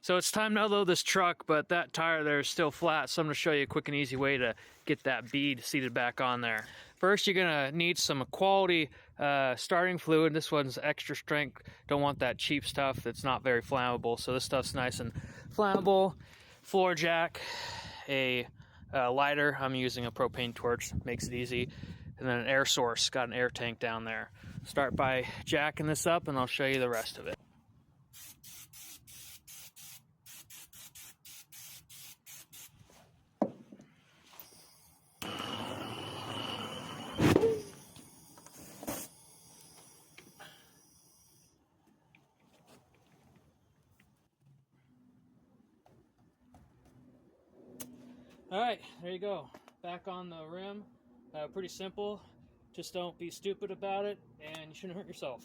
So it's time to unload this truck, but that tire there is still flat, so I'm going to show you a quick and easy way to get that bead seated back on there. First, you're going to need some quality starting fluid. This one's extra strength. Don't want that cheap stuff that's not very flammable, so this stuff's nice and flammable. Floor jack, a lighter. I'm using a propane torch, makes it easy. And then an air source, got an air tank down there. Start by jacking this up, and I'll show you the rest of it. All right, there you go. Back on the rim. Pretty simple. Just don't be stupid about it, and you shouldn't hurt yourself.